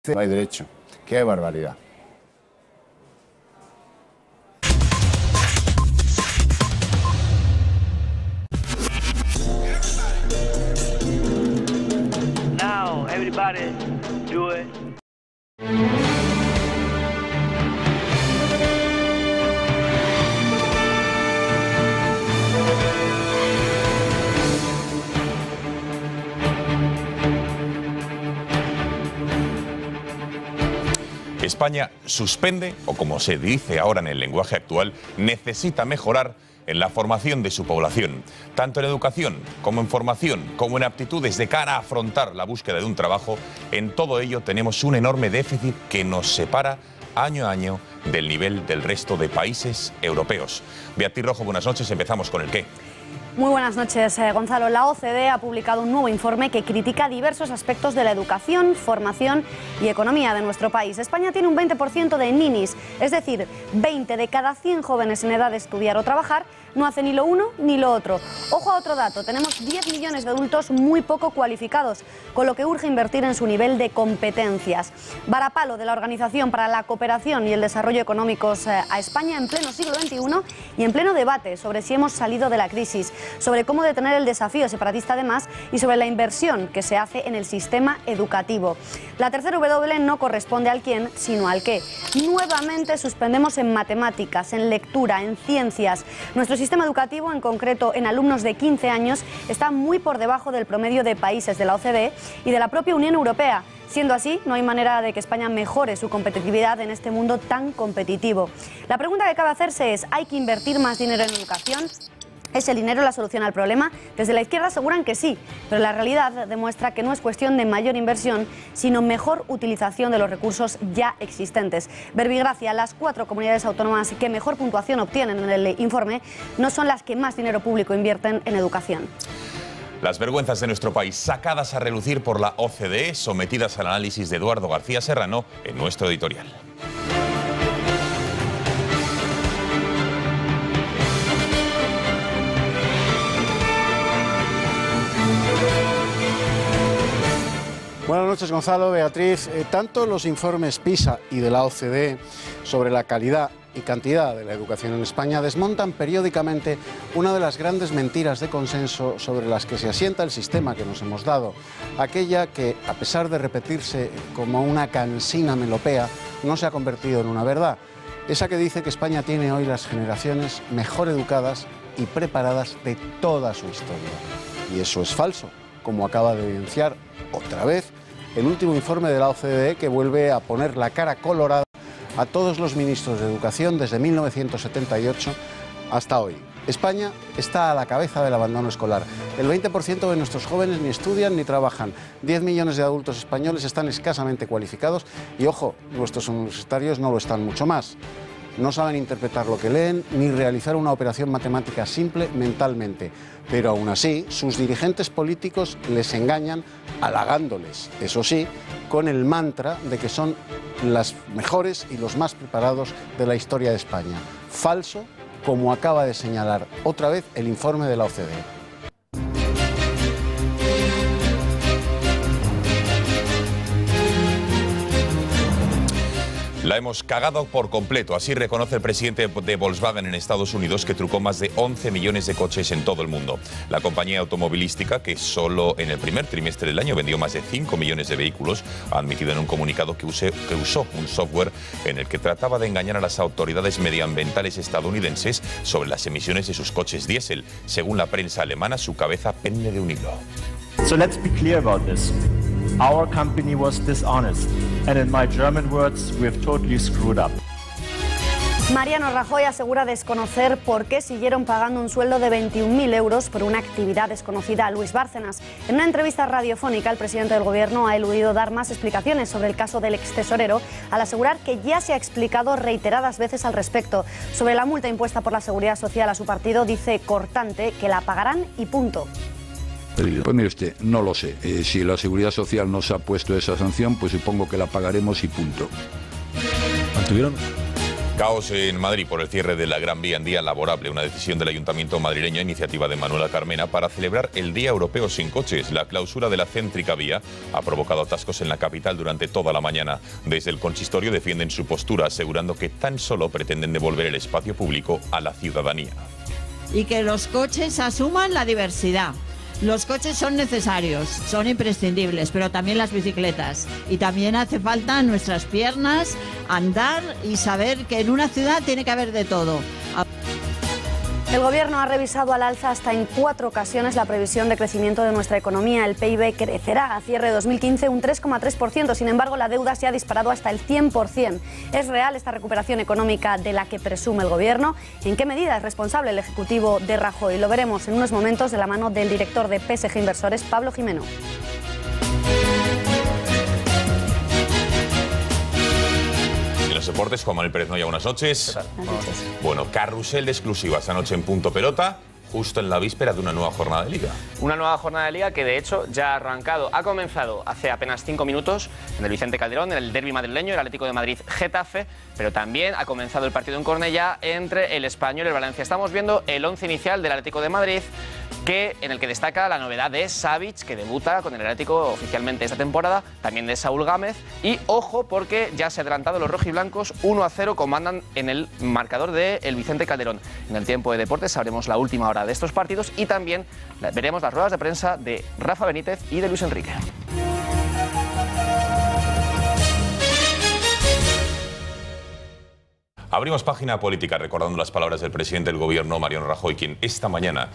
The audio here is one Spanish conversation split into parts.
No hay derecho. ¡Qué barbaridad! Now, everybody, do it. España suspende, o como se dice ahora en el lenguaje actual, necesita mejorar en la formación de su población, tanto en educación como en formación, como en aptitudes de cara a afrontar la búsqueda de un trabajo. En todo ello tenemos un enorme déficit que nos separa año a año del nivel del resto de países europeos. Beatriz Rojo, buenas noches. Empezamos con el qué. Muy buenas noches, Gonzalo. La OCDE ha publicado un nuevo informe que critica diversos aspectos de la educación, formación y economía de nuestro país. España tiene un 20% de ninis, es decir, 20 de cada 100 jóvenes en edad de estudiar o trabajar no hace ni lo uno ni lo otro. Ojo a otro dato, tenemos 10 millones de adultos muy poco cualificados, con lo que urge invertir en su nivel de competencias. Varapalo de la Organización para la Cooperación y el Desarrollo Económicos a España en pleno siglo XXI y en pleno debate sobre si hemos salido de la crisis, sobre cómo detener el desafío separatista además y sobre la inversión que se hace en el sistema educativo. La tercera W no corresponde al quién, sino al qué. Nuevamente suspendemos en matemáticas, en lectura, en ciencias. Nuestro sistema educativo, en concreto en alumnos de 15 años, está muy por debajo del promedio de países de la OCDE y de la propia Unión Europea. Siendo así, no hay manera de que España mejore su competitividad en este mundo tan competitivo. La pregunta que cabe hacerse es, ¿hay que invertir más dinero en educación? ¿Es el dinero la solución al problema? Desde la izquierda aseguran que sí, pero la realidad demuestra que no es cuestión de mayor inversión, sino mejor utilización de los recursos ya existentes. Verbigracia, las 4 comunidades autónomas que mejor puntuación obtienen en el informe no son las que más dinero público invierten en educación. Las vergüenzas de nuestro país sacadas a relucir por la OCDE, sometidas al análisis de Eduardo García Serrano en nuestro editorial. Buenas noches, Gonzalo, Beatriz. Tanto los informes PISA y de la OCDE sobre la calidad y cantidad de la educación en España desmontan periódicamente una de las grandes mentiras de consenso sobre las que se asienta el sistema que nos hemos dado. Aquella que, a pesar de repetirse como una cansina melopea, no se ha convertido en una verdad. Esa que dice que España tiene hoy las generaciones mejor educadas y preparadas de toda su historia. Y eso es falso, como acaba de evidenciar otra vez el último informe de la OCDE, que vuelve a poner la cara colorada a todos los ministros de educación desde 1978 hasta hoy. España está a la cabeza del abandono escolar. El 20% de nuestros jóvenes ni estudian ni trabajan. 10 millones de adultos españoles están escasamente cualificados y, ojo, nuestros universitarios no lo están mucho más. No saben interpretar lo que leen ni realizar una operación matemática simple mentalmente. Pero aún así, sus dirigentes políticos les engañan halagándoles, eso sí, con el mantra de que son las mejores y los más preparados de la historia de España. Falso, como acaba de señalar otra vez el informe de la OCDE. La hemos cagado por completo, así reconoce el presidente de Volkswagen en Estados Unidos, que trucó más de 11 millones de coches en todo el mundo. La compañía automovilística, que solo en el primer trimestre del año vendió más de 5 millones de vehículos, ha admitido en un comunicado que usó un software en el que trataba de engañar a las autoridades medioambientales estadounidenses sobre las emisiones de sus coches diésel. Según la prensa alemana, su cabeza pende de un hilo. So let's be clear about this. Our company was dishonest, and in my German words, we have totally screwed up. Mariano Rajoy asegura desconocer por qué siguieron pagando un sueldo de 21.000 euros por una actividad desconocida a Luis Bárcenas. En una entrevista radiofónica, el presidente del Gobierno ha eludido dar más explicaciones sobre el caso del extesorero, al asegurar que ya se ha explicado reiteradas veces al respecto. Sobre la multa impuesta por la Seguridad Social a su partido, dice cortante que la pagarán y punto. Pues mire usted, no lo sé. Si la Seguridad Social nos ha puesto esa sanción, pues supongo que la pagaremos y punto. ¿Mantuvieron Caos en Madrid por el cierre de la Gran Vía en día laborable, una decisión del Ayuntamiento madrileño, iniciativa de Manuela Carmena, para celebrar el Día Europeo sin coches. La clausura de la céntrica vía ha provocado atascos en la capital durante toda la mañana. Desde el consistorio defienden su postura, asegurando que tan solo pretenden devolver el espacio público a la ciudadanía. Y que los coches asuman la diversidad. Los coches son necesarios, son imprescindibles, pero también las bicicletas. Y también hace falta en nuestras piernas andar y saber que en una ciudad tiene que haber de todo. El Gobierno ha revisado al alza hasta en 4 ocasiones la previsión de crecimiento de nuestra economía. El PIB crecerá a cierre de 2015 un 3,3%. Sin embargo, la deuda se ha disparado hasta el 100%. ¿Es real esta recuperación económica de la que presume el Gobierno? ¿En qué medida es responsable el Ejecutivo de Rajoy? Lo veremos en unos momentos de la mano del director de PSG Inversores, Pablo Jimeno. Los deportes, Juan Manuel Pérez Noya, buenas noches. Buenas noches. Bueno, carrusel de exclusivas esta noche en Punto Pelota, justo en la víspera de una nueva jornada de Liga. Una nueva jornada de Liga que de hecho ya ha arrancado, ha comenzado hace apenas 5 minutos en el Vicente Calderón, en el derbi madrileño, el Atlético de Madrid-Getafe, pero también ha comenzado el partido en Cornellá entre el Español y el Valencia. Estamos viendo el 11 inicial del Atlético de Madrid, en el que destaca la novedad de Savic, que debuta con el Atlético oficialmente esta temporada, también de Saúl Gámez, y ojo porque ya se han adelantado los rojiblancos, 1-0 comandan en el marcador del Vicente Calderón. En el tiempo de deportes sabremos la última hora de estos partidos y también veremos las ruedas de prensa de Rafa Benítez y de Luis Enrique. Abrimos página política recordando las palabras del presidente del Gobierno, Mariano Rajoy, quien esta mañana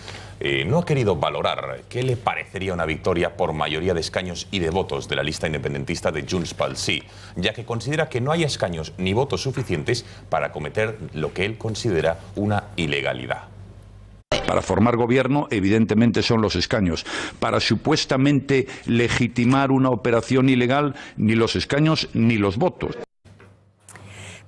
no ha querido valorar qué le parecería una victoria por mayoría de escaños y de votos de la lista independentista de Junts pel Sí, ya que considera que no hay escaños ni votos suficientes para cometer lo que él considera una ilegalidad. Para formar gobierno, evidentemente, son los escaños. Para supuestamente legitimar una operación ilegal, ni los escaños ni los votos.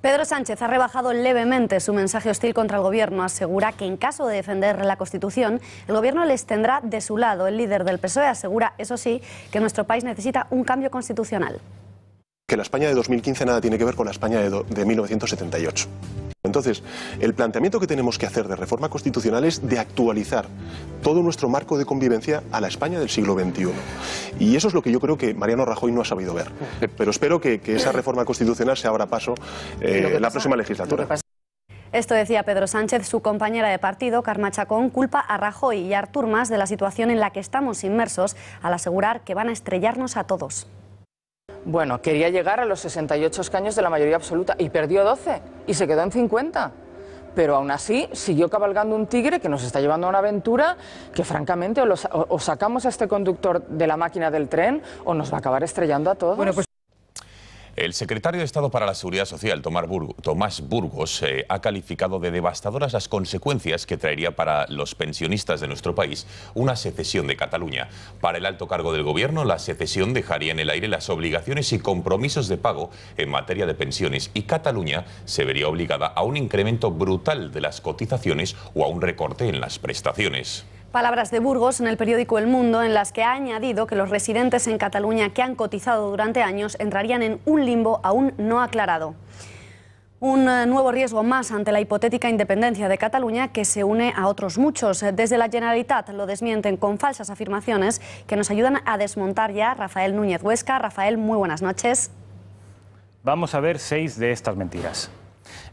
Pedro Sánchez ha rebajado levemente su mensaje hostil contra el Gobierno. Asegura que en caso de defender la Constitución, el Gobierno les tendrá de su lado. El líder del PSOE asegura, eso sí, que nuestro país necesita un cambio constitucional. Que la España de 2015 nada tiene que ver con la España de 1978. Entonces, el planteamiento que tenemos que hacer de reforma constitucional es de actualizar todo nuestro marco de convivencia a la España del siglo XXI. Y eso es lo que yo creo que Mariano Rajoy no ha sabido ver. Pero espero que esa reforma constitucional se abra paso en la próxima legislatura. Esto decía Pedro Sánchez. Su compañera de partido, Carme Chacón, culpa a Rajoy y a Artur Mas de la situación en la que estamos inmersos, al asegurar que van a estrellarnos a todos. Bueno, quería llegar a los 68 escaños de la mayoría absoluta y perdió 12 y se quedó en 50. Pero aún así siguió cabalgando un tigre que nos está llevando a una aventura que francamente o sacamos a este conductor de la máquina del tren o nos va a acabar estrellando a todos. Bueno, pues... El secretario de Estado para la Seguridad Social, Tomás Burgos, ha calificado de devastadoras las consecuencias que traería para los pensionistas de nuestro país una secesión de Cataluña. Para el alto cargo del Gobierno, la secesión dejaría en el aire las obligaciones y compromisos de pago en materia de pensiones y Cataluña se vería obligada a un incremento brutal de las cotizaciones o a un recorte en las prestaciones. Palabras de Burgos en el periódico El Mundo, en las que ha añadido que los residentes en Cataluña que han cotizado durante años entrarían en un limbo aún no aclarado. Un nuevo riesgo más ante la hipotética independencia de Cataluña que se une a otros muchos. Desde la Generalitat lo desmienten con falsas afirmaciones que nos ayudan a desmontar ya Rafael Núñez Huesca. Rafael, muy buenas noches. Vamos a ver 6 de estas mentiras.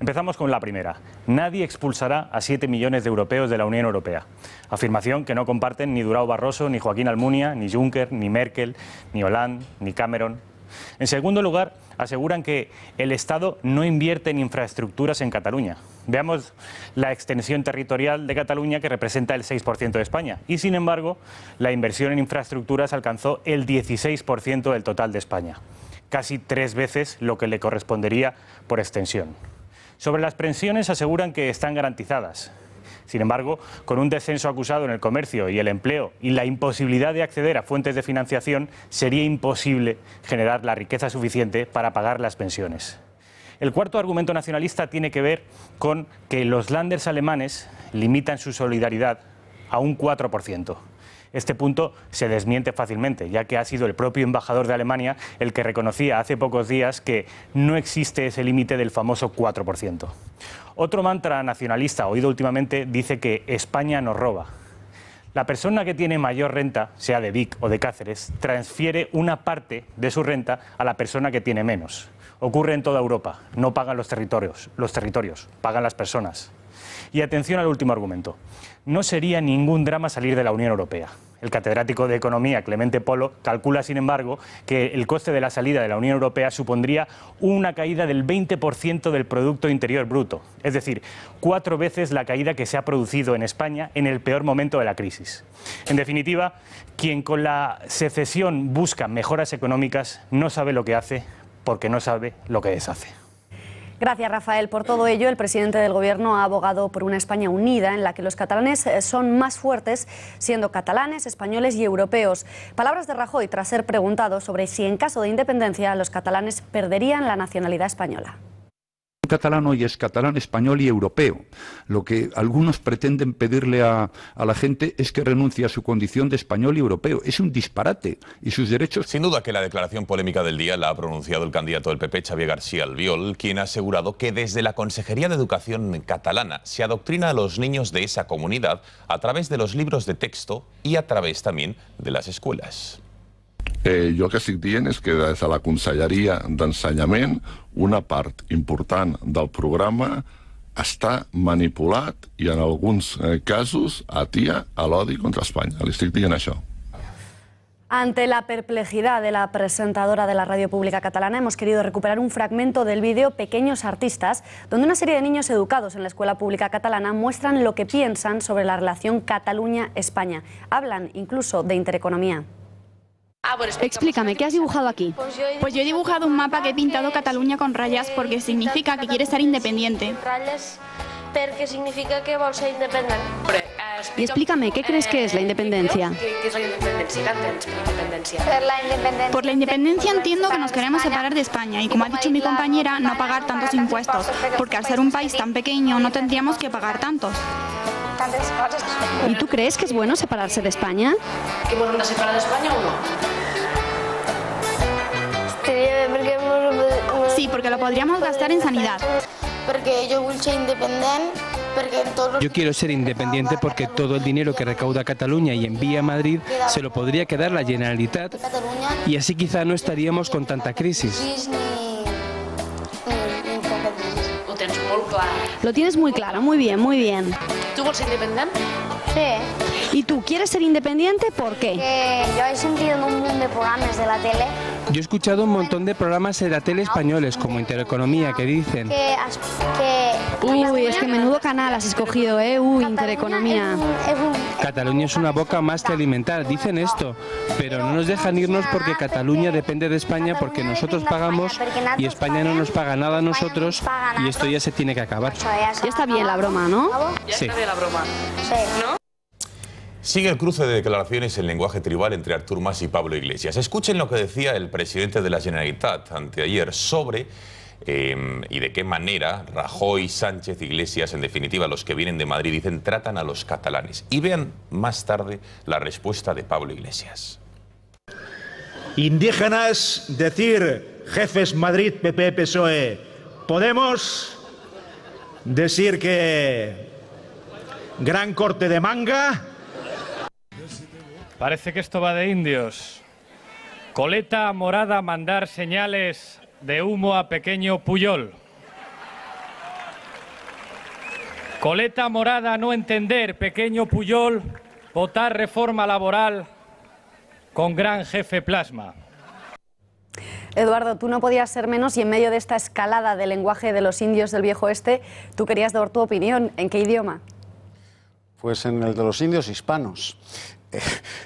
Empezamos con la primera. Nadie expulsará a 7 millones de europeos de la Unión Europea. Afirmación que no comparten ni Durão Barroso, ni Joaquín Almunia, ni Juncker, ni Merkel, ni Hollande, ni Cameron. En segundo lugar, aseguran que el Estado no invierte en infraestructuras en Cataluña. Veamos la extensión territorial de Cataluña, que representa el 6% de España. Y, sin embargo, la inversión en infraestructuras alcanzó el 16% del total de España. Casi 3 veces lo que le correspondería por extensión. Sobre las pensiones aseguran que están garantizadas. Sin embargo, con un descenso acusado en el comercio y el empleo y la imposibilidad de acceder a fuentes de financiación, sería imposible generar la riqueza suficiente para pagar las pensiones. El cuarto argumento nacionalista tiene que ver con que los Länders alemanes limitan su solidaridad a un 4%. Este punto se desmiente fácilmente, ya que ha sido el propio embajador de Alemania el que reconocía hace pocos días que no existe ese límite del famoso 4%. Otro mantra nacionalista oído últimamente dice que España nos roba. La persona que tiene mayor renta, sea de Vic o de Cáceres, transfiere una parte de su renta a la persona que tiene menos. Ocurre en toda Europa, no pagan los territorios, pagan las personas. Y atención al último argumento. No sería ningún drama salir de la Unión Europea. El catedrático de Economía, Clemente Polo, calcula, sin embargo, que el coste de la salida de la Unión Europea supondría una caída del 20% del Producto Interior Bruto. Es decir, 4 veces la caída que se ha producido en España en el peor momento de la crisis. En definitiva, quien con la secesión busca mejoras económicas no sabe lo que hace porque no sabe lo que deshace. Gracias, Rafael. Por todo ello, el presidente del Gobierno ha abogado por una España unida en la que los catalanes son más fuertes, siendo catalanes, españoles y europeos. Palabras de Rajoy tras ser preguntado sobre si en caso de independencia los catalanes perderían la nacionalidad española. Catalán hoy es catalán, español y europeo. Lo que algunos pretenden pedirle a la gente es que renuncie a su condición de español y europeo. Es un disparate. Y sus derechos... Sin duda que la declaración polémica del día la ha pronunciado el candidato del PP, Xavier García Albiol, quien ha asegurado que desde la Consejería de Educación catalana se adoctrina a los niños de esa comunidad a través de los libros de texto y a través también de las escuelas. Jo el que estic dient és que des de la Conselleria d'Ensenyament una part important del programa està manipulat i en alguns casos atia a l'odi contra Espanya. Li estic dient això. Ante la perplejidad de la presentadora de la radio pública catalana, hemos querido recuperar un fragmento del vídeo Pequeños Artistas, donde una serie de niños educados en la escuela pública catalana muestran lo que piensan sobre la relación Cataluña-España. Hablan incluso de intereconomía. Explícame, ¿qué has dibujado aquí? Pues yo he dibujado un mapa que he pintado Cataluña con rayas porque significa que quiere ser independiente. Porque significa que vol ser independent. Y explícame, ¿qué crees que es la independencia? ¿Qué es la independencia? Por la independencia entiendo que nos queremos separar de España y, como ha dicho mi compañera, no pagar tantos impuestos, porque al ser un país tan pequeño no tendríamos que pagar tantos. ¿Y tú crees que es bueno separarse de España? ¿Que volem de separar d'Espanya o no? Sí, porque lo podríamos gastar en sanidad. Porque yo vull ser independent, porque en todos los... Yo quiero ser independiente porque todo el dinero que recauda Cataluña y envía a Madrid se lo podría quedar la Generalitat y así quizá no estaríamos con tanta crisis. Ho tens molt clar. Lo tienes muy claro, muy bien, muy bien. ¿Tú vols ser independent? Sí. ¿Y tú quieres ser independiente? ¿Por qué? Yo he sentido en un mundo de programas de la tele. Yo he escuchado un montón de programas en la tele españoles, como Intereconomía, que dicen... Uy, es que menudo canal has escogido, ¿eh? Uy, Intereconomía. Cataluña es una boca más que alimentar, dicen esto, pero no nos dejan irnos porque Cataluña depende de España porque nosotros pagamos y España no nos paga nada a nosotros y esto ya se tiene que acabar. Ya está bien la broma, ¿no? Sí. Ya está bien la broma. Sí. ¿No? Sigue el cruce de declaraciones en lenguaje tribal entre Artur Mas y Pablo Iglesias. Escuchen lo que decía el presidente de la Generalitat anteayer sobre y de qué manera Rajoy, Sánchez, Iglesias, en definitiva los que vienen de Madrid, dicen tratan a los catalanes. Y vean más tarde la respuesta de Pablo Iglesias. Indígenas, decir jefes Madrid, PP, PSOE, Podemos, decir que gran corte de manga. Parece que esto va de indios. Coleta morada mandar señales de humo a pequeño Puyol. Coleta morada no entender pequeño Puyol votar reforma laboral con gran jefe Plasma. Eduardo, tú no podías ser menos y en medio de esta escalada del lenguaje de los indios del viejo oeste, tú querías dar tu opinión. ¿En qué idioma? Pues en el de los indios hispanos.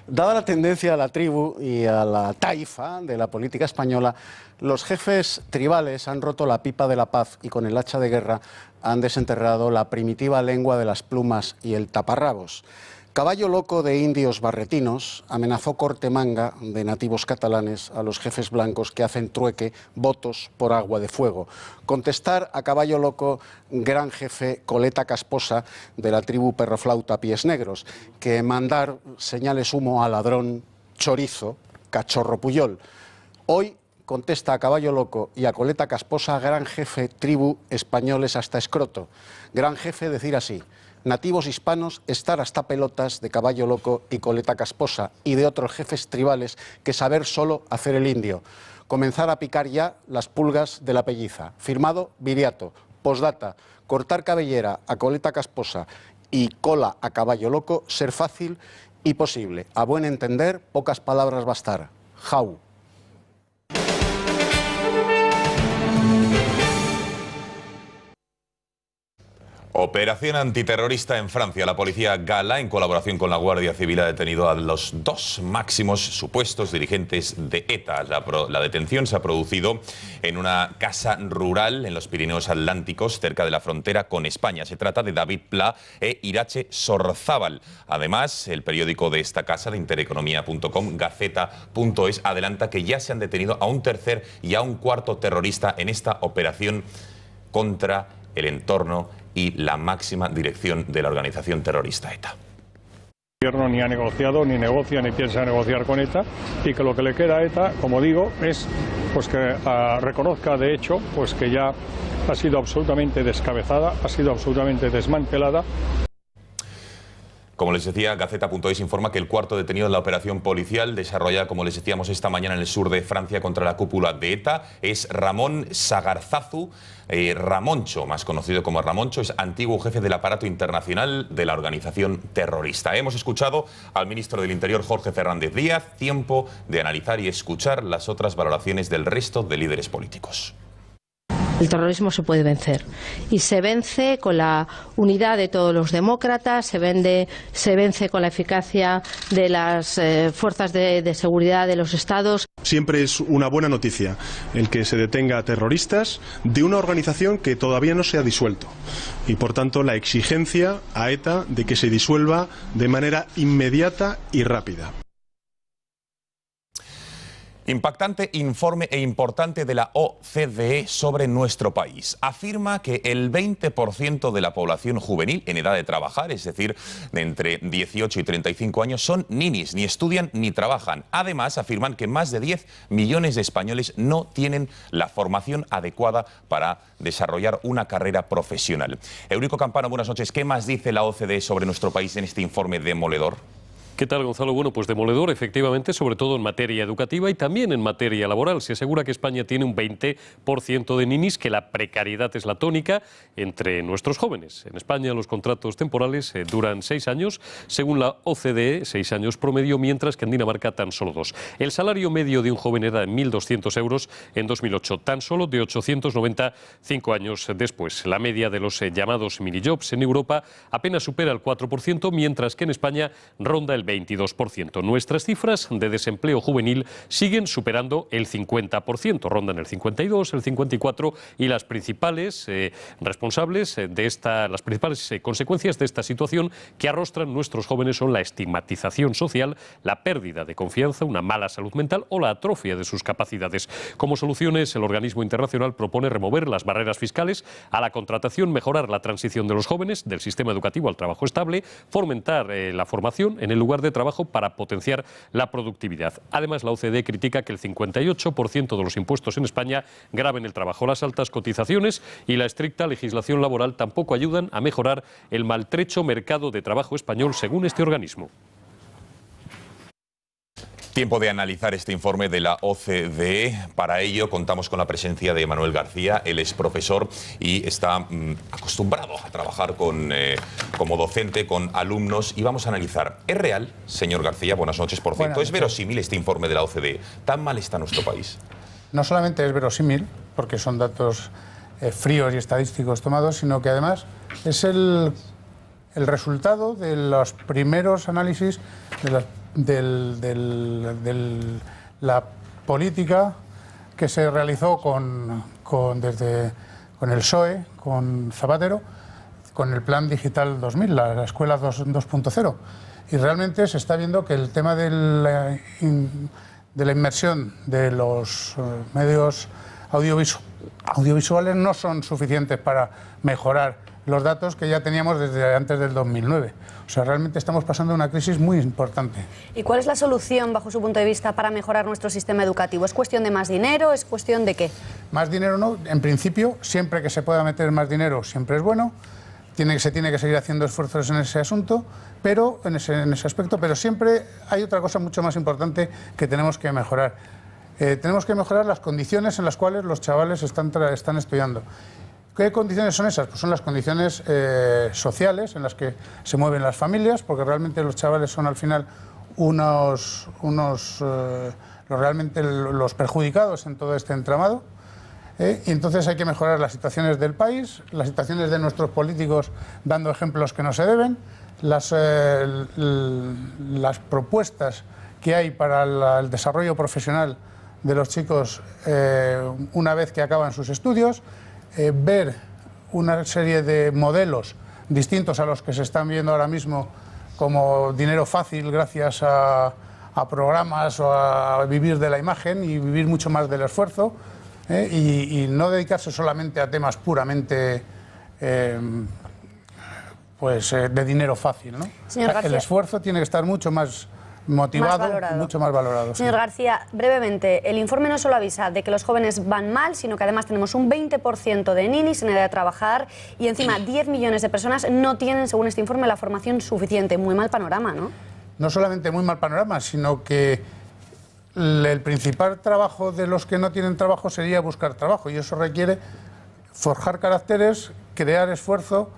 Dada la tendencia a la tribu y a la taifa de la política española, los jefes tribales han roto la pipa de la paz y con el hacha de guerra han desenterrado la primitiva lengua de las plumas y el taparrabos. Caballo loco de indios barretinos amenazó corte manga de nativos catalanes a los jefes blancos que hacen trueque votos por agua de fuego. Contestar a caballo loco, gran jefe Coleta Casposa de la tribu Perroflauta Pies Negros, que mandar señales humo a ladrón chorizo, cachorro Puyol. Hoy contesta a caballo loco y a Coleta Casposa, gran jefe tribu españoles hasta escroto. Gran jefe decir así: nativos hispanos, estar hasta pelotas de caballo loco y Coleta Casposa y de otros jefes tribales que saber solo hacer el indio. Comenzar a picar ya las pulgas de la pelliza. Firmado Viriato. Postdata: cortar cabellera a Coleta Casposa y cola a caballo loco, ser fácil y posible. A buen entender, pocas palabras bastar. Jau. Operación antiterrorista en Francia. La policía gala, en colaboración con la Guardia Civil, ha detenido a los dos máximos supuestos dirigentes de ETA. La detención se ha producido en una casa rural en los Pirineos Atlánticos, cerca de la frontera con España. Se trata de David Pla e Irache Sorzábal. Además, el periódico de esta casa, de intereconomía.com, Gaceta.es, adelanta que ya se han detenido a un tercer y a un cuarto terrorista en esta operación contra el entorno y la máxima dirección de la organización terrorista ETA. El gobierno ni ha negociado, ni negocia, ni piensa negociar con ETA, y que lo que le queda a ETA, como digo, es pues que reconozca de hecho pues que ya ha sido absolutamente descabezada, ha sido absolutamente desmantelada. Como les decía, Gaceta.es informa que el cuarto detenido en la operación policial desarrollada, como les decíamos, esta mañana en el sur de Francia contra la cúpula de ETA es Ramón Sagarzazu. Ramoncho, más conocido como Ramoncho, es antiguo jefe del aparato internacional de la organización terrorista. Hemos escuchado al ministro del Interior, Jorge Fernández Díaz. Tiempo de analizar y escuchar las otras valoraciones del resto de líderes políticos. El terrorismo se puede vencer y se vence con la unidad de todos los demócratas, se vence con la eficacia de las fuerzas de seguridad de los estados. Siempre es una buena noticia el que se detenga a terroristas de una organización que todavía no se ha disuelto y por tanto la exigencia a ETA de que se disuelva de manera inmediata y rápida. Impactante informe e importante de la OCDE sobre nuestro país. Afirma que el 20% de la población juvenil en edad de trabajar, es decir, de entre 18 y 35 años, son ninis, ni estudian ni trabajan. Además, afirman que más de 10 millones de españoles no tienen la formación adecuada para desarrollar una carrera profesional. Eurico Campano, buenas noches. ¿Qué más dice la OCDE sobre nuestro país en este informe demoledor? ¿Qué tal, Gonzalo? Bueno, pues demoledor, efectivamente, sobre todo en materia educativa y también en materia laboral. Se asegura que España tiene un 20% de ninis, que la precariedad es la tónica entre nuestros jóvenes. En España los contratos temporales duran 6 años, según la OCDE, 6 años promedio, mientras que en Dinamarca tan solo 2. El salario medio de un joven era de 1.200 euros en 2008, tan solo de 895 años después. La media de los llamados minijobs en Europa apenas supera el 4%, mientras que en España ronda el 22%. Nuestras cifras de desempleo juvenil siguen superando el 50%, rondan el 52, el 54, y las principales responsables de las principales consecuencias de esta situación que arrostran nuestros jóvenes son la estigmatización social, la pérdida de confianza, una mala salud mental o la atrofia de sus capacidades. Como soluciones, el organismo internacional propone remover las barreras fiscales a la contratación, mejorar la transición de los jóvenes del sistema educativo al trabajo estable, fomentar la formación en el lugar de trabajo para potenciar la productividad. Además, la OCDE critica que el 58% de los impuestos en España graven el trabajo. Las altas cotizaciones y la estricta legislación laboral tampoco ayudan a mejorar el maltrecho mercado de trabajo español, según este organismo. Tiempo de analizar este informe de la OCDE. Para ello contamos con la presencia de Manuel García. Él es profesor y está acostumbrado a trabajar como docente con alumnos. Y vamos a analizar, ¿es real, señor García? Buenas noches, por cierto. ¿Es verosímil este informe de la OCDE? ¿Tan mal está nuestro país? No solamente es verosímil, porque son datos fríos y estadísticos tomados, sino que además es el resultado de los primeros análisis de la política que se realizó con el PSOE, con Zapatero, con el Plan Digital 2000, la Escuela 2.0. y realmente se está viendo que el tema de la inmersión de los medios audiovisuales no son suficientes para mejorar los datos que ya teníamos desde antes del 2009. O sea, realmente estamos pasando una crisis muy importante. ¿Y cuál es la solución, bajo su punto de vista, para mejorar nuestro sistema educativo? ¿Es cuestión de más dinero? ¿Es cuestión de qué? Más dinero no. En principio, siempre que se pueda meter más dinero, siempre es bueno. Se tiene que seguir haciendo esfuerzos en ese asunto, pero en ese aspecto, pero siempre hay otra cosa mucho más importante que tenemos que mejorar. Tenemos que mejorar las condiciones en las cuales los chavales están estudiando. ¿Qué condiciones son esas? Pues son las condiciones sociales en las que se mueven las familias, porque realmente los chavales son al final realmente los perjudicados en todo este entramado. Y entonces hay que mejorar las situaciones del país, las situaciones de nuestros políticos dando ejemplos que no se deben, las propuestas que hay para el desarrollo profesional de los chicos una vez que acaban sus estudios, ver una serie de modelos distintos a los que se están viendo ahora mismo como dinero fácil gracias a programas o a vivir de la imagen y vivir mucho más del esfuerzo. Y no dedicarse solamente a temas puramente de dinero fácil, ¿no? Señor García, el esfuerzo tiene que estar mucho más motivado, mucho más valorado. Señor García, brevemente, el informe no solo avisa de que los jóvenes van mal, sino que además tenemos un 20% de ninis en edad de trabajar y encima 10 millones de personas no tienen, según este informe, la formación suficiente. Muy mal panorama, ¿no? No solamente muy mal panorama, sino que el principal trabajo de los que no tienen trabajo sería buscar trabajo, y eso requiere forjar caracteres, crear esfuerzo,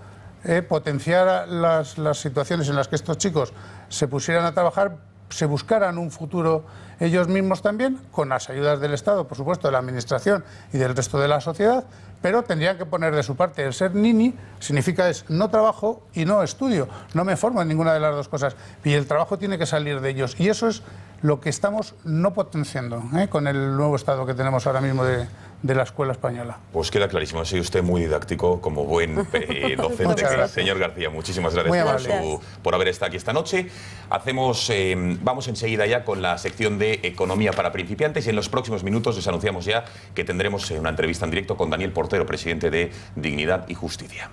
potenciar las situaciones en las que estos chicos se pusieran a trabajar, se buscaran un futuro ellos mismos también, con las ayudas del Estado, por supuesto, de la Administración y del resto de la sociedad, pero tendrían que poner de su parte. El ser nini significa no trabajo y no estudio, no me formo en ninguna de las dos cosas, y el trabajo tiene que salir de ellos, y eso es lo que estamos no potenciando con el nuevo estado que tenemos ahora mismo de la escuela española. Pues queda clarísimo, ha sido usted muy didáctico como buen docente. Señor García, muchísimas gracias por haber estado aquí esta noche. Vamos enseguida ya con la sección de Economía para Principiantes, y en los próximos minutos les anunciamos ya que tendremos una entrevista en directo con Daniel Portero, presidente de Dignidad y Justicia.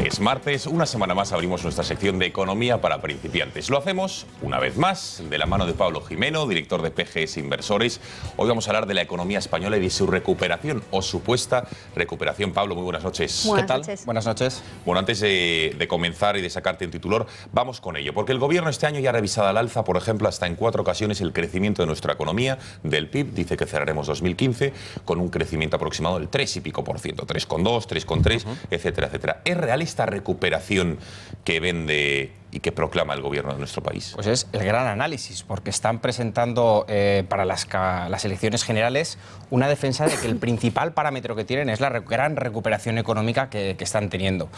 Es martes, una semana más abrimos nuestra sección de Economía para Principiantes. Lo hacemos, una vez más, de la mano de Pablo Jimeno, director de PGS Inversores. Hoy vamos a hablar de la economía española y de su recuperación, o supuesta recuperación. Pablo, muy buenas noches. ¿Qué tal? Buenas noches. Bueno, antes de comenzar y de sacarte un titular, vamos con ello, porque el Gobierno este año ya ha revisado al alza, por ejemplo, hasta en 4 ocasiones el crecimiento de nuestra economía, del PIB. Dice que cerraremos 2015 con un crecimiento aproximado del 3 y pico %, 3,2, 3,3, etcétera, etcétera. ¿Es real esta recuperación que vende y que proclama el gobierno de nuestro país? Pues es el gran análisis, porque están presentando para las elecciones generales una defensa de que el principal parámetro que tienen es la gran recuperación económica que están teniendo.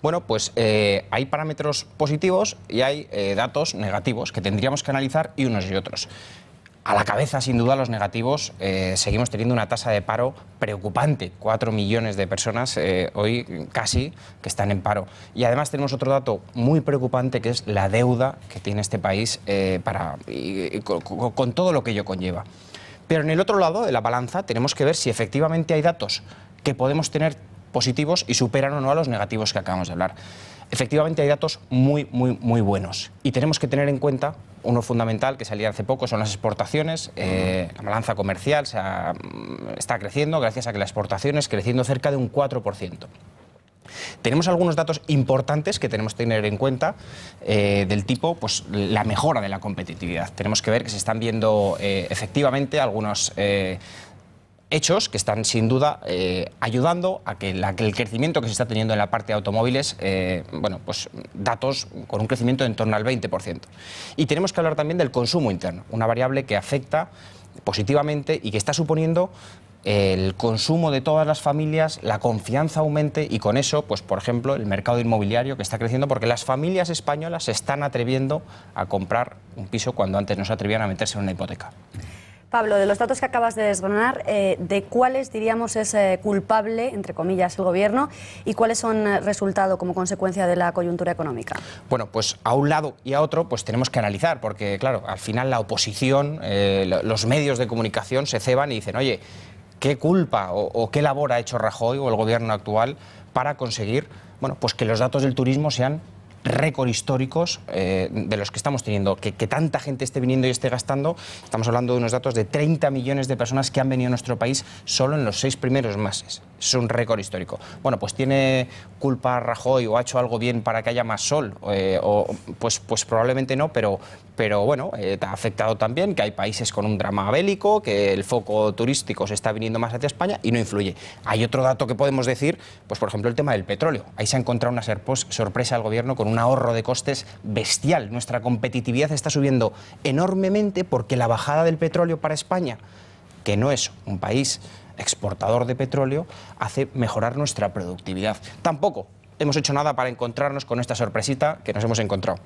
Bueno, pues hay parámetros positivos y hay datos negativos que tendríamos que analizar, y unos y otros. A la cabeza, sin duda, los negativos. Seguimos teniendo una tasa de paro preocupante. 4 millones de personas hoy casi que están en paro. Y además tenemos otro dato muy preocupante, que es la deuda que tiene este país con todo lo que ello conlleva. Pero en el otro lado de la balanza tenemos que ver si efectivamente hay datos que podemos tener positivos y superan o no a los negativos que acabamos de hablar. Efectivamente hay datos muy buenos, y tenemos que tener en cuenta uno fundamental que salía hace poco, son las exportaciones. La balanza comercial está creciendo gracias a que las exportaciones creciendo cerca de un 4%. Tenemos algunos datos importantes que tenemos que tener en cuenta, del tipo pues, la mejora de la competitividad. Tenemos que ver que se están viendo efectivamente algunos hechos que están sin duda ayudando a que el crecimiento que se está teniendo en la parte de automóviles, pues datos con un crecimiento en torno al 20%. Y tenemos que hablar también del consumo interno, una variable que afecta positivamente y que está suponiendo el consumo de todas las familias, la confianza aumente, y con eso, pues por ejemplo, el mercado inmobiliario que está creciendo, porque las familias españolas se están atreviendo a comprar un piso cuando antes no se atrevían a meterse en una hipoteca. Pablo, de los datos que acabas de desgranar, ¿de cuáles diríamos es culpable, entre comillas, el Gobierno y cuáles son resultado como consecuencia de la coyuntura económica? Bueno, pues a un lado y a otro pues tenemos que analizar, porque claro, al final la oposición, los medios de comunicación se ceban y dicen, oye, ¿qué culpa o qué labor ha hecho Rajoy o el Gobierno actual para conseguir, bueno, pues que los datos del turismo sean récord históricos de los que estamos teniendo, que tanta gente esté viniendo y esté gastando? Estamos hablando de unos datos de 30 millones de personas que han venido a nuestro país solo en los 6 primeros meses. Es un récord histórico. Bueno, pues ¿tiene culpa Rajoy o ha hecho algo bien para que haya más sol? Pues probablemente no, pero bueno, ha afectado también que hay países con un drama bélico, que el foco turístico se está viniendo más hacia España y no influye. Hay otro dato que podemos decir, pues por ejemplo el tema del petróleo. Ahí se ha encontrado una sorpresa al Gobierno con un ahorro de costes bestial. Nuestra competitividad está subiendo enormemente porque la bajada del petróleo para España, que no es un país exportador de petróleo, hace mejorar nuestra productividad. Tampoco hemos hecho nada para encontrarnos con esta sorpresita que nos hemos encontrado.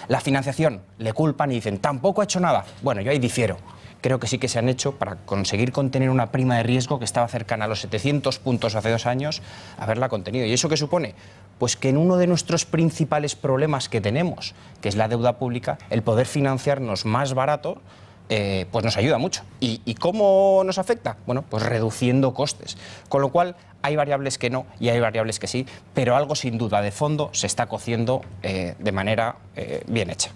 La financiación, le culpan y dicen, tampoco ha hecho nada. Bueno, yo ahí difiero. Creo que sí que se han hecho para conseguir contener una prima de riesgo que estaba cercana a los 700 puntos hace 2 años, haberla contenido. ¿Y eso qué supone? Pues que en uno de nuestros principales problemas que tenemos, que es la deuda pública, el poder financiarnos más barato, pues nos ayuda mucho. ¿Y cómo nos afecta? Bueno, pues reduciendo costes. Con lo cual, hay variables que no y hay variables que sí, pero algo sin duda de fondo se está cociendo de manera bien hecha.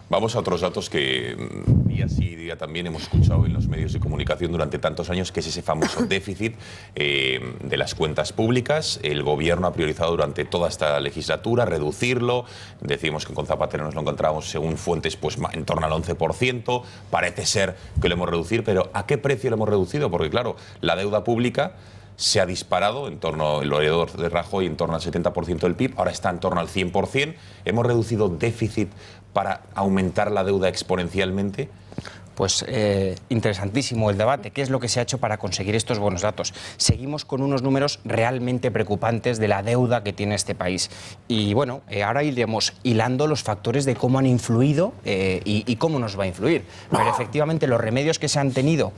Vamos a otros datos que día sí y día también hemos escuchado en los medios de comunicación durante tantos años, que es ese famoso déficit de las cuentas públicas. El Gobierno ha priorizado durante toda esta legislatura reducirlo. Decimos que con Zapatero nos lo encontramos, según fuentes, pues en torno al 11%. Parece ser que lo hemos reducido, pero ¿a qué precio lo hemos reducido? Porque claro, la deuda pública se ha disparado en torno, el heredor de Rajoy, en torno al 70% del PIB, ahora está en torno al 100%. ¿Hemos reducido déficit para aumentar la deuda exponencialmente? Pues interesantísimo el debate. ¿Qué es lo que se ha hecho para conseguir estos buenos datos? Seguimos con unos números realmente preocupantes de la deuda que tiene este país. Y bueno, ahora iremos hilando los factores de cómo han influido y cómo nos va a influir. Pero efectivamente los remedios que se han tenido,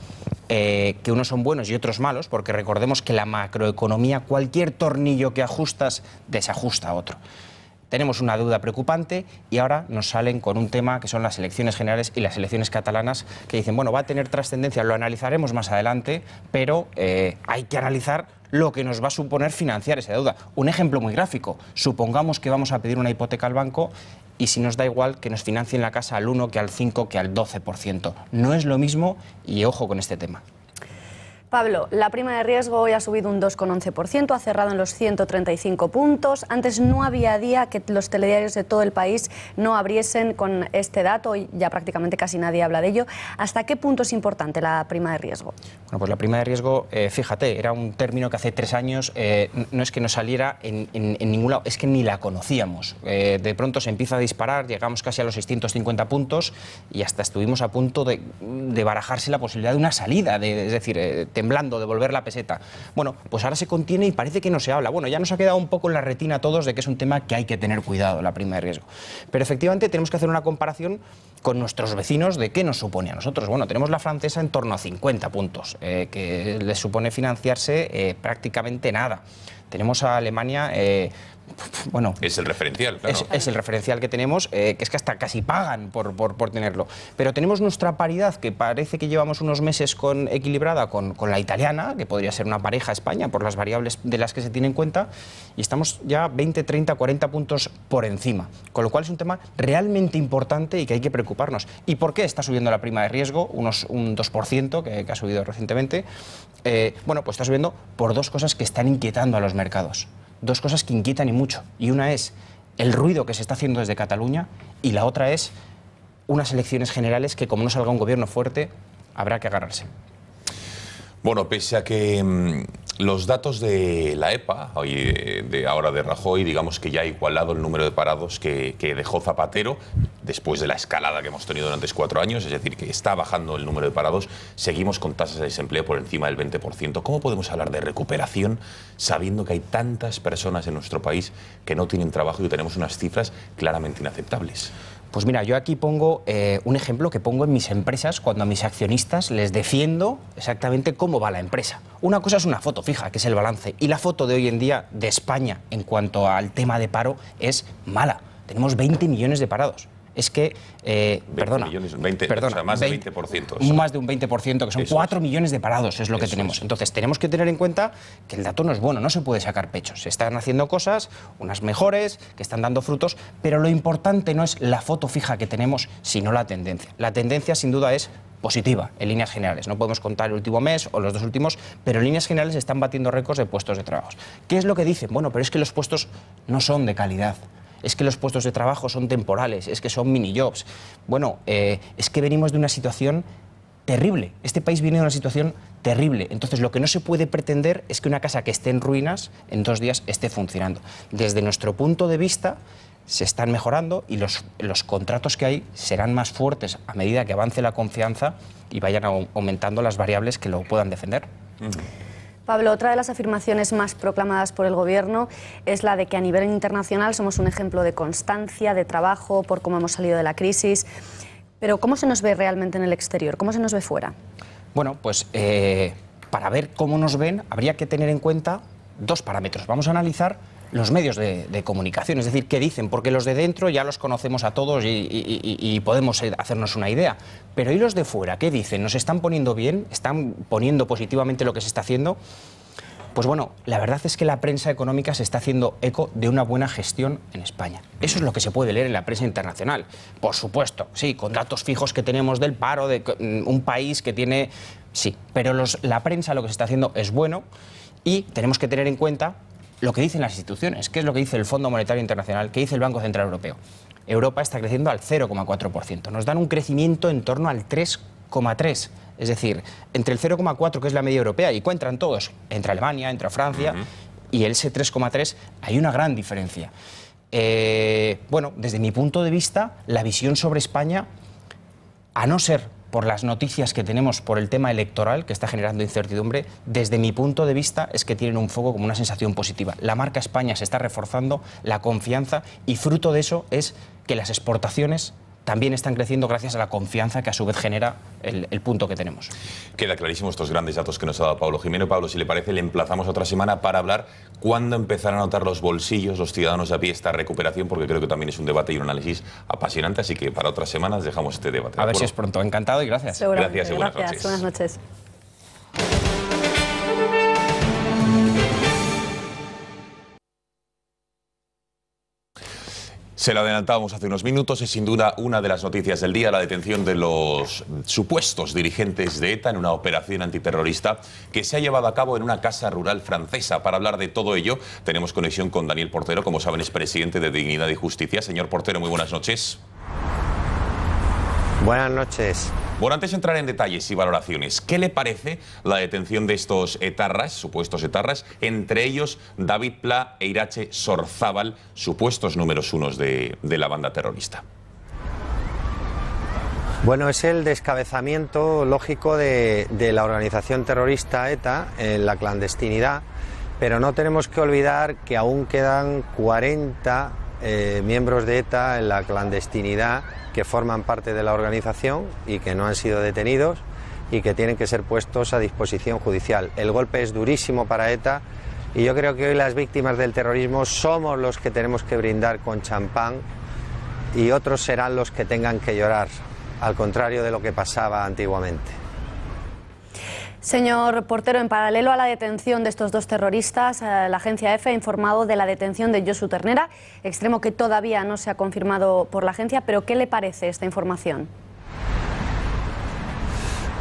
que unos son buenos y otros malos, porque recordemos que la macroeconomía, cualquier tornillo que ajustas, desajusta a otro. Tenemos una deuda preocupante y ahora nos salen con un tema que son las elecciones generales y las elecciones catalanas, que dicen, bueno, va a tener trascendencia, lo analizaremos más adelante, pero hay que analizar lo que nos va a suponer financiar esa deuda. Un ejemplo muy gráfico, supongamos que vamos a pedir una hipoteca al banco y si nos da igual que nos financien la casa al 1, que al 5, que al 12%. No es lo mismo y ojo con este tema. Pablo, la prima de riesgo hoy ha subido un 2,11%, ha cerrado en los 135 puntos. Antes no había día que los telediarios de todo el país no abriesen con este dato y ya prácticamente casi nadie habla de ello. ¿Hasta qué punto es importante la prima de riesgo? Bueno, pues la prima de riesgo, fíjate, era un término que hace 3 años no es que no saliera en ningún lado, es que ni la conocíamos. De pronto se empieza a disparar, llegamos casi a los 650 puntos y hasta estuvimos a punto de barajarse la posibilidad de una salida, es decir, temblando, de volver la peseta. Bueno, pues ahora se contiene y parece que no se habla. Bueno, ya nos ha quedado un poco en la retina a todos de que es un tema que hay que tener cuidado, la prima de riesgo. Pero efectivamente tenemos que hacer una comparación con nuestros vecinos de qué nos supone a nosotros. Bueno, tenemos la francesa en torno a 50 puntos, que les supone financiarse prácticamente nada. Tenemos a Alemania, bueno... Es el referencial, claro. Es el referencial que tenemos, que es que hasta casi pagan por tenerlo. Pero tenemos nuestra paridad, que parece que llevamos unos meses equilibrada con la italiana, que podría ser una pareja España, por las variables de las que se tiene en cuenta, y estamos ya 20, 30, 40 puntos por encima. Con lo cual es un tema realmente importante y que hay que preocuparnos. ¿Y por qué está subiendo la prima de riesgo? Un 2% que ha subido recientemente. Bueno, pues está subiendo por 2 cosas que están inquietando a los mercados. 2 cosas que inquietan y mucho. Y una es el ruido que se está haciendo desde Cataluña y la otra es unas elecciones generales que, como no salga un gobierno fuerte, habrá que agarrarse. Bueno, pese a que los datos de la EPA, ahora de Rajoy, digamos que ya ha igualado el número de parados que dejó Zapatero, después de la escalada que hemos tenido durante 4 años, es decir, que está bajando el número de parados, seguimos con tasas de desempleo por encima del 20%. ¿Cómo podemos hablar de recuperación sabiendo que hay tantas personas en nuestro país que no tienen trabajo y que tenemos unas cifras claramente inaceptables? Pues mira, yo aquí pongo un ejemplo que pongo en mis empresas cuando a mis accionistas les defiendo exactamente cómo va la empresa. Una cosa es una foto fija, que es el balance, y la foto de hoy en día de España en cuanto al tema de paro es mala. Tenemos 20 millones de parados. Es que, perdona, o sea, más de 20%. Más de un 20%, que son 4 millones de parados, es lo que tenemos. Entonces, tenemos que tener en cuenta que el dato no es bueno, no se puede sacar pecho. Se están haciendo cosas, unas mejores, que están dando frutos, pero lo importante no es la foto fija que tenemos, sino la tendencia. La tendencia, sin duda, es positiva, en líneas generales. No podemos contar el último mes o los 2 últimos, pero en líneas generales están batiendo récords de puestos de trabajo. ¿Qué es lo que dicen? Bueno, pero es que los puestos no son de calidad. Es que los puestos de trabajo son temporales, es que son mini-jobs. Bueno, es que venimos de una situación terrible. Este país viene de una situación terrible. Entonces, lo que no se puede pretender es que una casa que esté en ruinas en 2 días esté funcionando. Desde nuestro punto de vista, se están mejorando y los contratos que hay serán más fuertes a medida que avance la confianza y vayan aumentando las variables que lo puedan defender. Pablo, otra de las afirmaciones más proclamadas por el Gobierno es la de que a nivel internacional somos un ejemplo de constancia, de trabajo, por cómo hemos salido de la crisis. Pero ¿cómo se nos ve realmente en el exterior? ¿Cómo se nos ve fuera? Bueno, pues para ver cómo nos ven habría que tener en cuenta 2 parámetros. Vamos a analizar los medios de comunicación, es decir, qué dicen, porque los de dentro ya los conocemos a todos y podemos hacernos una idea. Pero ¿y los de fuera? ¿Qué dicen? ¿Nos están poniendo bien? ¿Están poniendo positivamente lo que se está haciendo? Pues bueno, la verdad es que la prensa económica se está haciendo eco de una buena gestión en España. Eso es lo que se puede leer en la prensa internacional. Por supuesto, sí, con datos fijos que tenemos del paro, de un país que tiene... Sí, pero la prensa lo que se está haciendo es bueno y tenemos que tener en cuenta lo que dicen las instituciones. ¿Qué es lo que dice el Fondo Monetario Internacional? ¿Qué dice el Banco Central Europeo? Europa está creciendo al 0,4%. Nos dan un crecimiento en torno al 3,3%. Es decir, entre el 0,4%, que es la media europea, y cuentan todos, entre Alemania, entre Francia, y ese 3,3%, hay una gran diferencia. Bueno, desde mi punto de vista, la visión sobre España, a no ser por las noticias que tenemos por el tema electoral, que está generando incertidumbre, desde mi punto de vista es que tienen un foco como una sensación positiva. La marca España se está reforzando, la confianza, y fruto de eso es que las exportaciones también están creciendo gracias a la confianza que a su vez genera el punto que tenemos. Queda clarísimo estos grandes datos que nos ha dado Pablo Jimeno. Pablo, si le parece, le emplazamos otra semana para hablar cuándo empezarán a notar los bolsillos, los ciudadanos a pie, esta recuperación, porque creo que también es un debate y un análisis apasionante, así que para otras semanas dejamos este debate. A ver si es pronto. Encantado y gracias. Gracias y buenas noches. Buenas noches. Se lo adelantábamos hace unos minutos, es sin duda una de las noticias del día, la detención de los supuestos dirigentes de ETA en una operación antiterrorista que se ha llevado a cabo en una casa rural francesa. Para hablar de todo ello, tenemos conexión con Daniel Portero, como saben es presidente de Dignidad y Justicia. Señor Portero, muy buenas noches. Buenas noches. Bueno, antes de entrar en detalles y valoraciones, ¿qué le parece la detención de estos etarras, supuestos etarras, entre ellos David Pla e Irache Sorzábal, supuestos números 1 de la banda terrorista? Bueno, es el descabezamiento lógico de la organización terrorista ETA en la clandestinidad, pero no tenemos que olvidar que aún quedan 40 miembros de ETA en la clandestinidad que forman parte de la organización y que no han sido detenidos y que tienen que ser puestos a disposición judicial. El golpe es durísimo para ETA y yo creo que hoy las víctimas del terrorismo somos los que tenemos que brindar con champán y otros serán los que tengan que llorar, al contrario de lo que pasaba antiguamente. Señor Portero, en paralelo a la detención de estos 2 terroristas, la agencia EFE ha informado de la detención de Josu Ternera, extremo que todavía no se ha confirmado por la agencia, pero ¿qué le parece esta información?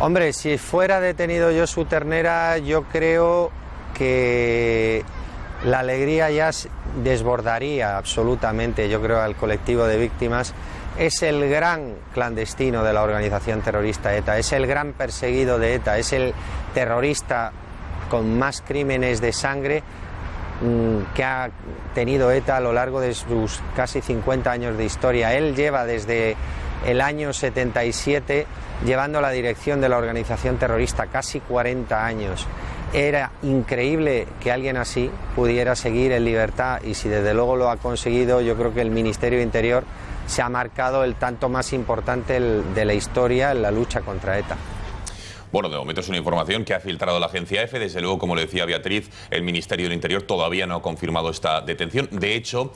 Hombre, si fuera detenido Josu Ternera, yo creo que la alegría ya desbordaría absolutamente, yo creo, al colectivo de víctimas. Es el gran clandestino de la organización terrorista ETA, es el gran perseguido de ETA, es el terrorista con más crímenes de sangre que ha tenido ETA a lo largo de sus casi 50 años de historia. Él lleva desde el año 77 llevando la dirección de la organización terrorista, casi 40 años. Era increíble que alguien así pudiera seguir en libertad y si desde luego lo ha conseguido, yo creo que el Ministerio de Interior se ha marcado el tanto más importante de la historia en la lucha contra ETA. Bueno, de momento es una información que ha filtrado la agencia EFE. Desde luego, como le decía Beatriz, el Ministerio del Interior todavía no ha confirmado esta detención. De hecho,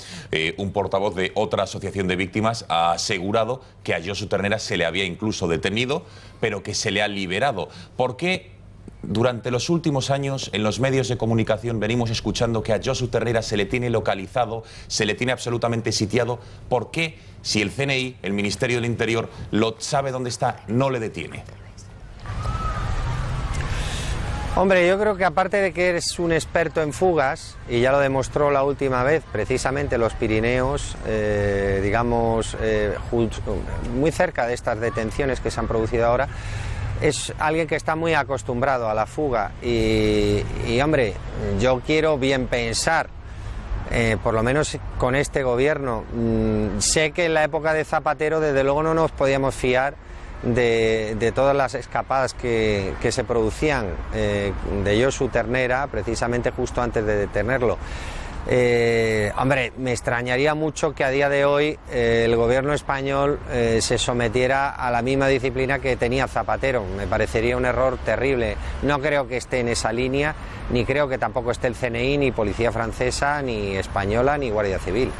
un portavoz de otra asociación de víctimas ha asegurado que a Josu Ternera se le había incluso detenido, pero que se le ha liberado. ¿Por qué? Durante los últimos años en los medios de comunicación venimos escuchando que a Josu Ternera se le tiene localizado, se le tiene absolutamente sitiado. ¿Por qué, si el CNI, el Ministerio del Interior, lo sabe dónde está, no le detiene? Hombre, yo creo que aparte de que eres un experto en fugas, y ya lo demostró la última vez, precisamente los Pirineos, digamos, muy cerca de estas detenciones que se han producido ahora, es alguien que está muy acostumbrado a la fuga y hombre, yo quiero bien pensar, por lo menos con este gobierno, sé que en la época de Zapatero desde luego no nos podíamos fiar de todas las escapadas que se producían de Josu Ternera, precisamente justo antes de detenerlo. Hombre, me extrañaría mucho que a día de hoy el gobierno español se sometiera a la misma disciplina que tenía Zapatero. Me parecería un error terrible. No creo que esté en esa línea, ni creo que tampoco esté el CNI, ni Policía Francesa, ni Española, ni Guardia Civil.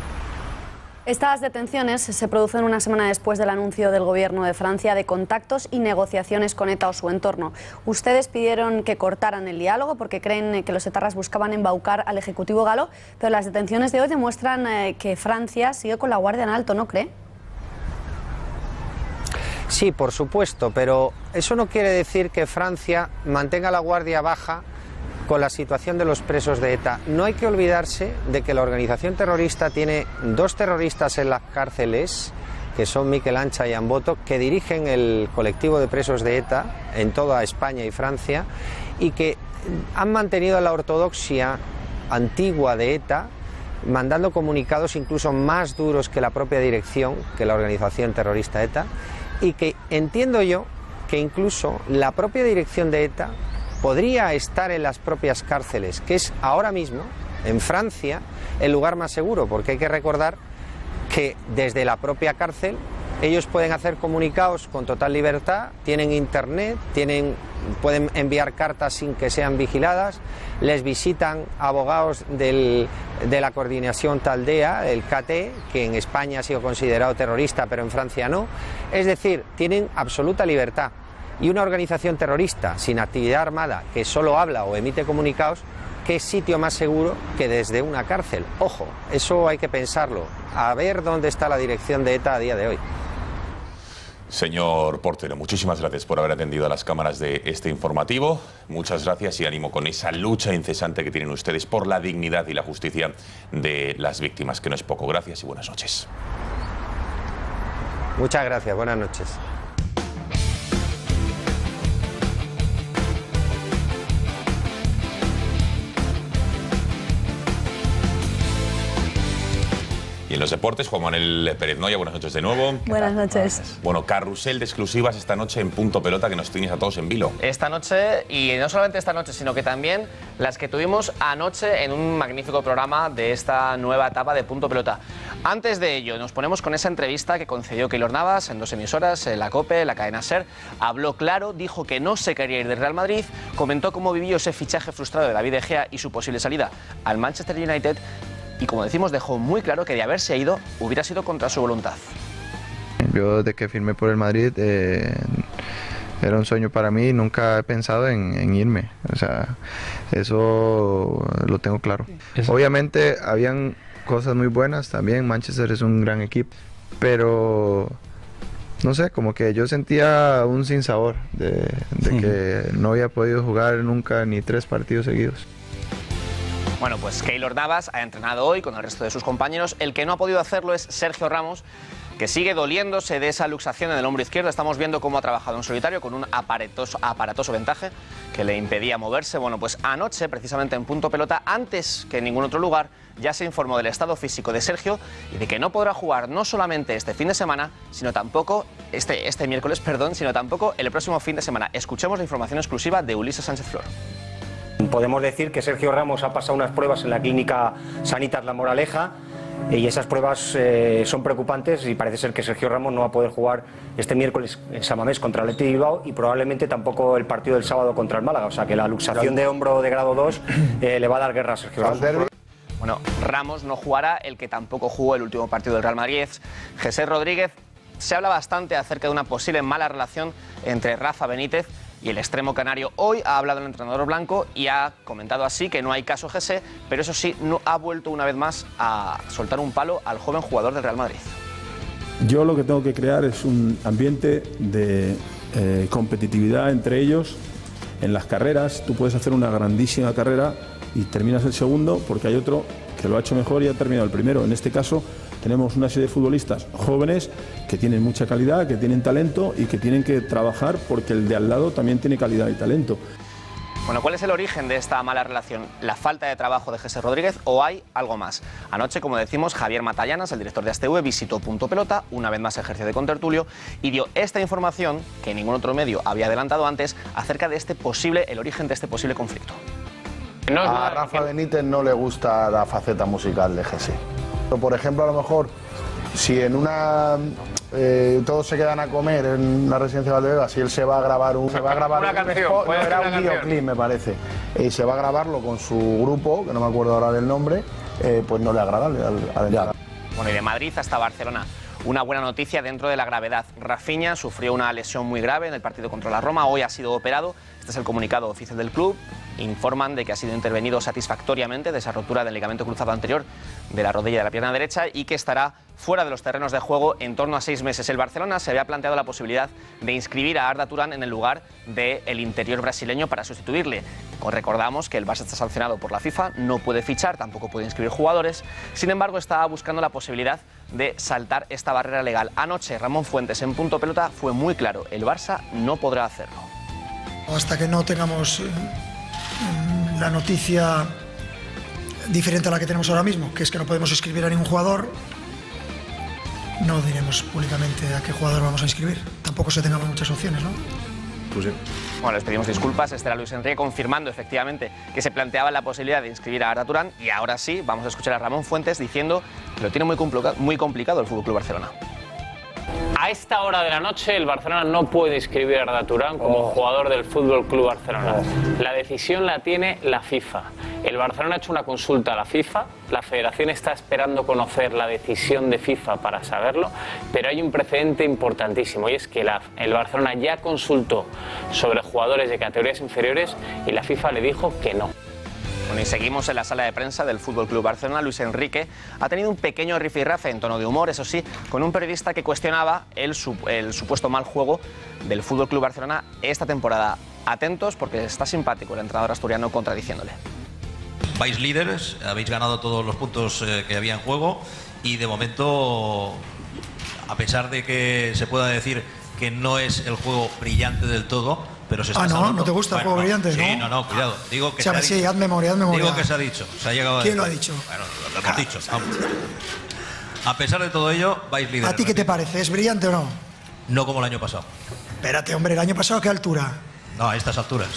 Estas detenciones se producen una semana después del anuncio del Gobierno de Francia de contactos y negociaciones con ETA o su entorno. Ustedes pidieron que cortaran el diálogo porque creen que los etarras buscaban embaucar al Ejecutivo galo, pero las detenciones de hoy demuestran que Francia sigue con la guardia en alto, ¿no cree? Sí, por supuesto, pero eso no quiere decir que Francia mantenga la guardia baja con la situación de los presos de ETA. No hay que olvidarse de que la organización terrorista tiene 2 terroristas en las cárceles, que son Miquel Ancha y Amboto, que dirigen el colectivo de presos de ETA en toda España y Francia, y que han mantenido la ortodoxia antigua de ETA, mandando comunicados incluso más duros que la propia dirección, que la organización terrorista ETA, y que entiendo yo que incluso la propia dirección de ETA podría estar en las propias cárceles, que es ahora mismo, en Francia, el lugar más seguro, porque hay que recordar que desde la propia cárcel ellos pueden hacer comunicados con total libertad, tienen internet, pueden enviar cartas sin que sean vigiladas, les visitan abogados de la coordinación Taldea, el KT, que en España ha sido considerado terrorista, pero en Francia no. Es decir, tienen absoluta libertad. Y una organización terrorista sin actividad armada que solo habla o emite comunicados, ¿qué sitio más seguro que desde una cárcel? Ojo, eso hay que pensarlo. A ver dónde está la dirección de ETA a día de hoy. Señor Portero, muchísimas gracias por haber atendido a las cámaras de este informativo. Muchas gracias y ánimo con esa lucha incesante que tienen ustedes por la dignidad y la justicia de las víctimas, que no es poco. Gracias y buenas noches. Muchas gracias, buenas noches. Y en los deportes, Juan Manuel Pérez Noya, buenas noches de nuevo. Buenas noches. Bueno, carrusel de exclusivas esta noche en Punto Pelota, que nos tienes a todos en vilo. Esta noche, y no solamente esta noche, sino que también las que tuvimos anoche en un magnífico programa de esta nueva etapa de Punto Pelota. Antes de ello, nos ponemos con esa entrevista que concedió Keylor Navas en 2 emisoras, la COPE, la cadena SER. Habló claro, dijo que no se quería ir del Real Madrid, comentó cómo vivió ese fichaje frustrado de David De Gea y su posible salida al Manchester United. Y como decimos, dejó muy claro que de haberse ido hubiera sido contra su voluntad. Yo desde que firmé por el Madrid era un sueño para mí, nunca he pensado en irme, o sea, eso lo tengo claro. Obviamente habían cosas muy buenas también, Manchester es un gran equipo, pero no sé, como que yo sentía un sinsabor de que no había podido jugar nunca ni 3 partidos seguidos. Bueno, pues Keylor Navas ha entrenado hoy con el resto de sus compañeros. El que no ha podido hacerlo es Sergio Ramos, que sigue doliéndose de esa luxación en el hombro izquierdo. Estamos viendo cómo ha trabajado en solitario con un aparatoso vendaje que le impedía moverse. Bueno, pues anoche, precisamente en Punto Pelota, antes que en ningún otro lugar, ya se informó del estado físico de Sergio y de que no podrá jugar no solamente este fin de semana, sino tampoco este miércoles, sino tampoco el próximo fin de semana. Escuchemos la información exclusiva de Ulises Sánchez Flor. Podemos decir que Sergio Ramos ha pasado unas pruebas en la clínica Sanitas La Moraleja y esas pruebas son preocupantes y parece ser que Sergio Ramos no va a poder jugar este miércoles en San Mamés contra el Athletic de Bilbao y probablemente tampoco el partido del sábado contra el Málaga, o sea que la luxación de hombro de grado 2 le va a dar guerra a Sergio Ramos. Bueno, Ramos no jugará, el que tampoco jugó el último partido del Real Madrid, José Rodríguez. Se habla bastante acerca de una posible mala relación entre Rafa Benítez y el extremo canario. Hoy ha hablado el entrenador blanco y ha comentado así que no hay caso José, pero eso sí, no ha vuelto una vez más a soltar un palo al joven jugador del Real Madrid. Yo lo que tengo que crear es un ambiente de competitividad entre ellos. En las carreras tú puedes hacer una grandísima carrera y terminas el segundo porque hay otro que lo ha hecho mejor y ha terminado el primero. En este caso tenemos una serie de futbolistas jóvenes que tienen mucha calidad, que tienen talento y que tienen que trabajar porque el de al lado también tiene calidad y talento. Bueno, ¿cuál es el origen de esta mala relación? ¿La falta de trabajo de José Rodríguez o hay algo más? Anoche, como decimos, Javier Matallanas, el director de ASTV, visitó Punto Pelota, una vez más ejerció de contertulio, y dio esta información, que ningún otro medio había adelantado antes, acerca de el origen de este posible conflicto. A Rafa Benítez no le gusta la faceta musical de José. Por ejemplo, a lo mejor, si en una... todos se quedan a comer en la residencia de Valdebebas, si él se va a grabar un videoclip, me parece, y se va a grabarlo con su grupo, que no me acuerdo ahora del nombre, pues no le agrada al Bueno, y de Madrid hasta Barcelona. Una buena noticia dentro de la gravedad. Rafinha sufrió una lesión muy grave en el partido contra la Roma, hoy ha sido operado. Este es el comunicado oficial del club. Informan de que ha sido intervenido satisfactoriamente de esa rotura del ligamento cruzado anterior de la rodilla de la pierna derecha y que estará fuera de los terrenos de juego en torno a 6 meses. El Barcelona se había planteado la posibilidad de inscribir a Arda Turán en el lugar del interior brasileño para sustituirle. Recordamos que el Barça está sancionado por la FIFA, no puede fichar, tampoco puede inscribir jugadores. Sin embargo, estaba buscando la posibilidad de saltar esta barrera legal. Anoche, Ramón Fuentes en Punto Pelota fue muy claro, el Barça no podrá hacerlo. Hasta que no tengamos la noticia diferente a la que tenemos ahora mismo, que es que no podemos inscribir a ningún jugador, no diremos públicamente a qué jugador vamos a inscribir. Tampoco se tengamos muchas opciones, ¿no? Pues sí. Bueno, les pedimos disculpas. Este era Luis Enrique confirmando efectivamente que se planteaba la posibilidad de inscribir a Arda Turán y ahora sí vamos a escuchar a Ramón Fuentes diciendo que lo tiene muy complicado el FC Barcelona. A esta hora de la noche el Barcelona no puede inscribir a Arda Turán como jugador del FC Barcelona. La decisión la tiene la FIFA. El Barcelona ha hecho una consulta a la FIFA, la Federación está esperando conocer la decisión de FIFA para saberlo, pero hay un precedente importantísimo y es que el Barcelona ya consultó sobre jugadores de categorías inferiores y la FIFA le dijo que no. Bueno, y seguimos en la sala de prensa del FC Barcelona. Luis Enrique ha tenido un pequeño rifirrafe en tono de humor, eso sí, con un periodista que cuestionaba el supuesto mal juego del FC Barcelona esta temporada. Atentos porque está simpático el entrenador asturiano contradiciéndole. Vais líderes, habéis ganado todos los puntos que había en juego y de momento, a pesar de que se pueda decir que no es el juego brillante del todo, pero se está salvando. ¿No te gusta el juego brillante? Sí, no, cuidado. Digo que se ha dicho. Sí, haz memoria. Digo que se ha dicho. Se ha llegado ¿Quién lo ha dicho? Bueno, lo hemos dicho. Vamos. A pesar de todo ello, vais líderes. ¿A ti qué te parece? ¿Es brillante o no? No como el año pasado. Espérate, hombre, ¿el año pasado a qué altura? No, a estas alturas.